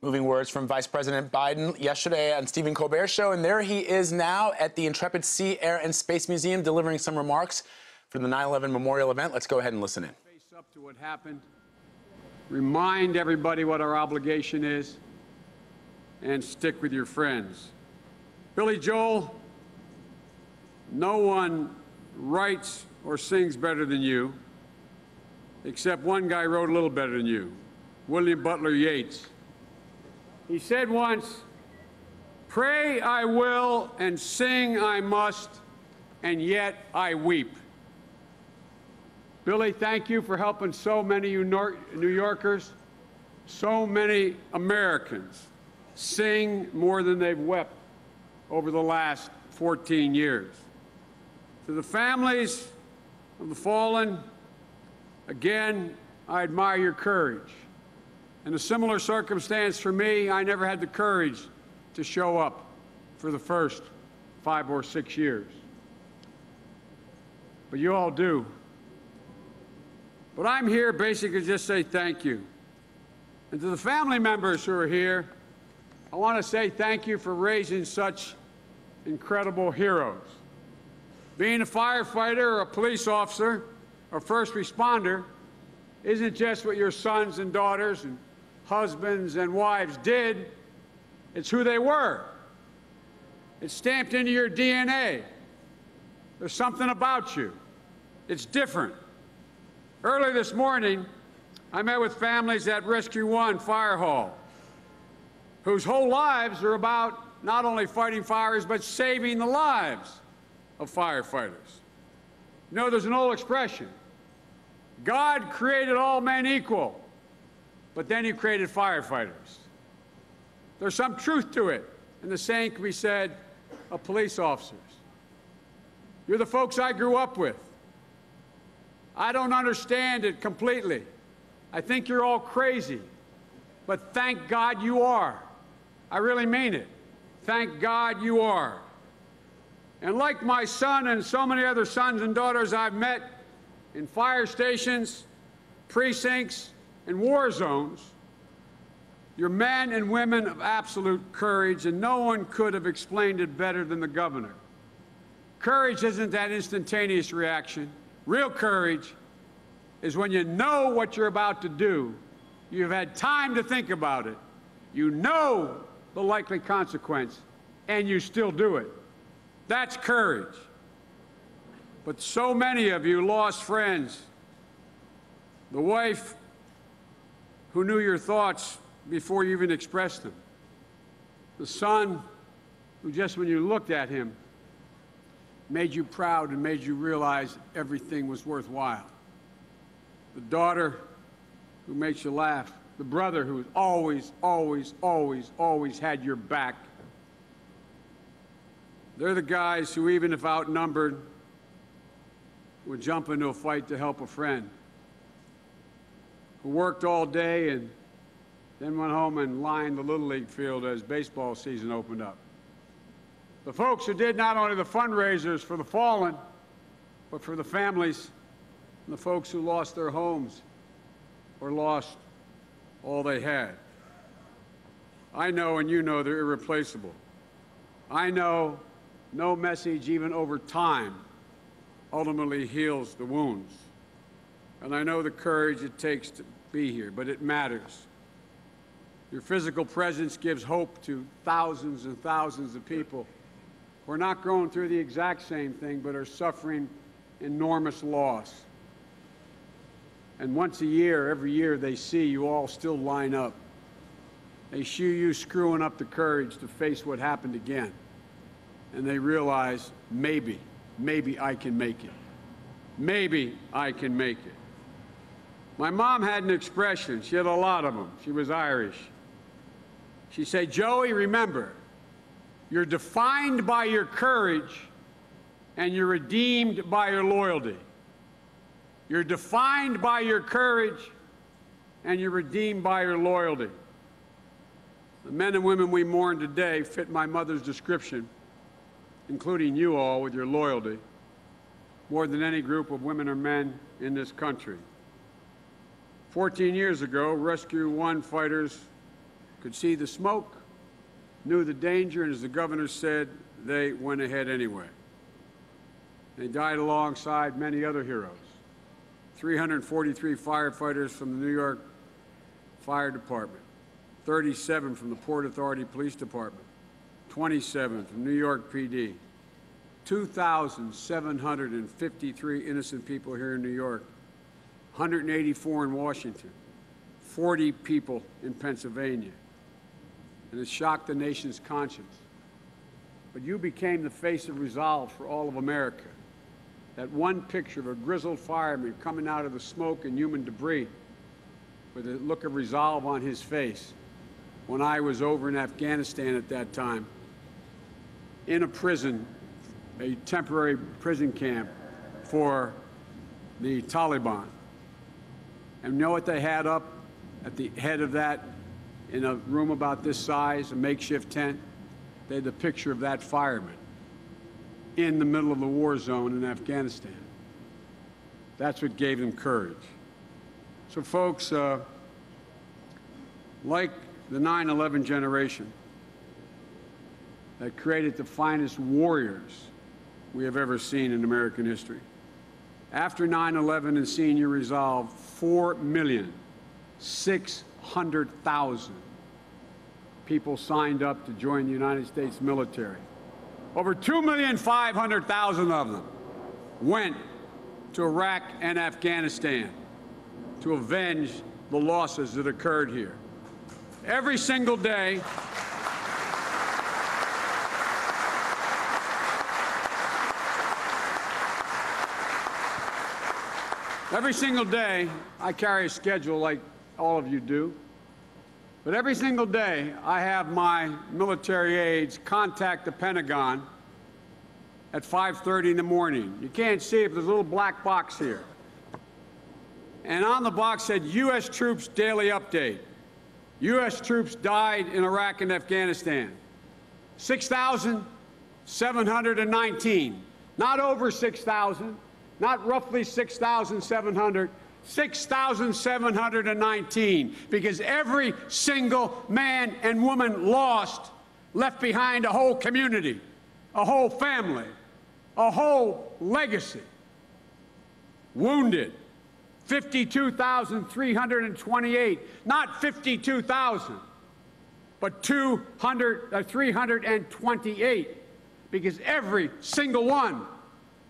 Moving words from Vice President Biden yesterday on Stephen Colbert's show, and there he is now at the Intrepid Sea, Air, and Space Museum delivering some remarks for the 9/11 memorial event. Let's go ahead and listen in. Face up to what happened, remind everybody what our obligation is, and stick with your friends. Billy Joel, no one writes or sings better than you, except one guy wrote a little better than you, William Butler Yeats. He said once, "Pray I will and sing I must, and yet I weep." Billy, thank you for helping so many New Yorkers, so many Americans sing more than they've wept over the last 14 years. To the families of the fallen, again, I admire your courage. In a similar circumstance for me, I never had the courage to show up for the first 5 or 6 years. But you all do. But I'm here basically to just say thank you. And to the family members who are here, I want to say thank you for raising such incredible heroes. Being a firefighter or a police officer or first responder isn't just what your sons and daughters and husbands and wives did, it's who they were. It's stamped into your DNA. There's something about you. It's different. Early this morning, I met with families at Rescue 1 Fire Hall, whose whole lives are about not only fighting fires, but saving the lives of firefighters. You know, there's an old expression, God created all men equal, but then he created firefighters. There's some truth to it, and the same can be said of police officers. You're the folks I grew up with. I don't understand it completely. I think you're all crazy, but thank God you are. I really mean it. Thank God you are. And like my son and so many other sons and daughters I've met in fire stations, precincts, and war zones, you're men and women of absolute courage, and no one could have explained it better than the governor. Courage isn't that instantaneous reaction. Real courage is when you know what you're about to do, you've had time to think about it, you know the likely consequence, and you still do it. That's courage. But so many of you lost friends, the wife who knew your thoughts before you even expressed them, the son who just when you looked at him made you proud and made you realize everything was worthwhile, the daughter who makes you laugh, the brother who always had your back. They're the guys who, even if outnumbered, would jump into a fight to help a friend, who worked all day and then went home and lined the Little League field as baseball season opened up. The folks who did not only the fundraisers for the fallen, but for the families and the folks who lost their homes or lost all they had. I know and you know they're irreplaceable. I know no message, even over time, ultimately heals the wounds. And I know the courage it takes to be here, but it matters. Your physical presence gives hope to thousands and thousands of people who are not going through the exact same thing, but are suffering enormous loss. And once a year, every year, they see you all still line up. They see you screwing up the courage to face what happened again. And they realize, maybe I can make it. Maybe I can make it. My mom had an expression. She had a lot of them. She was Irish. She said, Joey, remember, you're defined by your courage and you're redeemed by your loyalty. You're defined by your courage and you're redeemed by your loyalty. The men and women we mourn today fit my mother's description, including you all with your loyalty, more than any group of women or men in this country. 14 years ago, Rescue 1 fighters could see the smoke, knew the danger, and as the governor said, they went ahead anyway. They died alongside many other heroes. 343 firefighters from the New York Fire Department, 37 from the Port Authority Police Department, 27 from New York PD, 2,753 innocent people here in New York, 184 in Washington, 40 people in Pennsylvania. And it shocked the nation's conscience. But you became the face of resolve for all of America. That one picture of a grizzled fireman coming out of the smoke and human debris with a look of resolve on his face when I was over in Afghanistan at that time, in a prison, a temporary prison camp for the Taliban. And you know what they had up at the head of that, in a room about this size, a makeshift tent? They had the picture of that fireman in the middle of the war zone in Afghanistan. That's what gave them courage. So folks, like the 9/11 generation that created the finest warriors we have ever seen in American history, after 9/11 and seeing your resolve, 4,600,000 people signed up to join the United States military. Over 2,500,000 of them went to Iraq and Afghanistan to avenge the losses that occurred here. Every single day, I carry a schedule like all of you do. But every single day, I have my military aides contact the Pentagon at 5:30 in the morning. You can't see it, there's a little black box here. And on the box said, U.S. troops daily update. U.S. troops died in Iraq and Afghanistan. 6,719. Not over 6,000, not roughly 6,700. 6,719, because every single man and woman lost left behind a whole community, a whole family, a whole legacy. Wounded, 52,328, not 52,000, but 328, because every single one,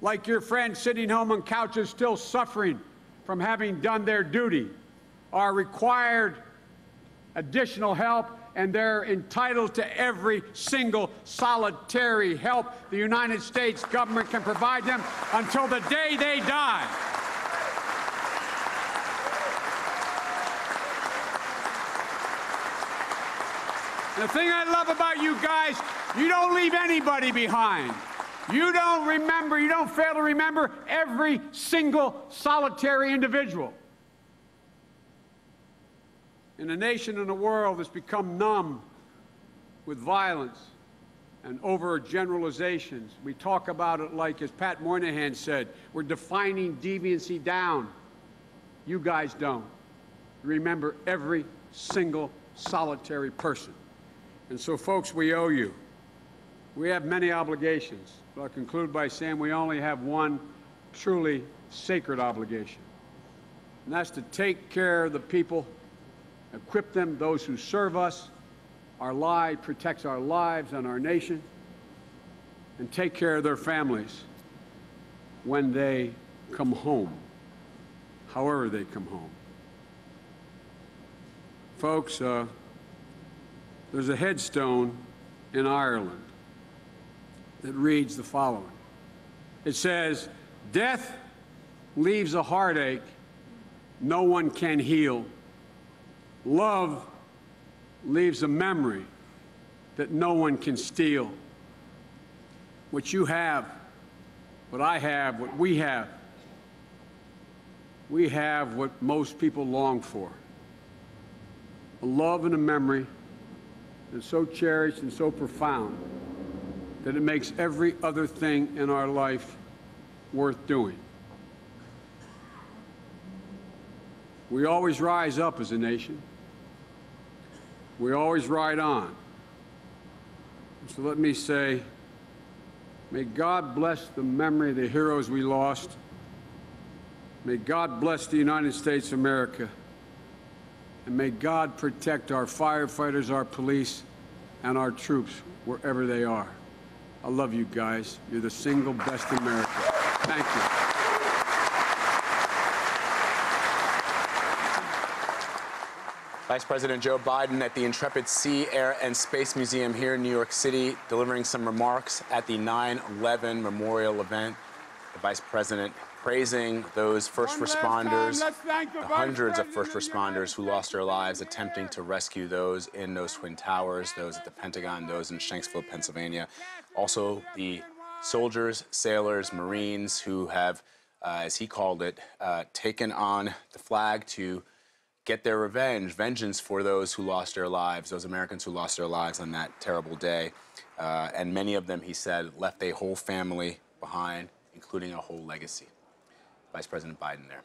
like your friends sitting home on couches still suffering from having done their duty, are required additional help, and they're entitled to every single solitary help the United States government can provide them until the day they die. And the thing I love about you guys, you don't leave anybody behind. You don't fail to remember every single solitary individual. In a nation and a world that's become numb with violence and overgeneralizations, we talk about it like, as Pat Moynihan said, we're defining deviancy down. You guys don't. Remember every single solitary person. And so, folks, we owe you. We have many obligations. But I'll conclude by saying we only have one truly sacred obligation, and that's to take care of the people, equip them, those who serve us. Our lives protects our lives and our nation, and take care of their families when they come home, however they come home. Folks, there's a headstone in Ireland that reads the following. It says, "Death leaves a heartache no one can heal. Love leaves a memory that no one can steal." What you have, what I have, what we have what most people long for. A love and a memory that's so cherished and so profound that it makes every other thing in our life worth doing. We always rise up as a nation. we always ride on. So let me say, may God bless the memory of the heroes we lost. May God bless the United States of America. And may God protect our firefighters, our police, and our troops wherever they are. I love you guys. You're the single best in America. Thank you. Vice President Joe Biden at the Intrepid Sea, Air, and Space Museum here in New York City, delivering some remarks at the 9/11 memorial event. The Vice President praising those first responders, the hundreds of first responders who lost their lives attempting to rescue those in those Twin Towers, those at the Pentagon, those in Shanksville, Pennsylvania. Also, the soldiers, sailors, Marines who have, as he called it, taken on the flag to get their revenge, vengeance for those who lost their lives, those Americans who lost their lives on that terrible day. And many of them, he said, left a whole family behind, including a whole legacy. Vice President Biden there.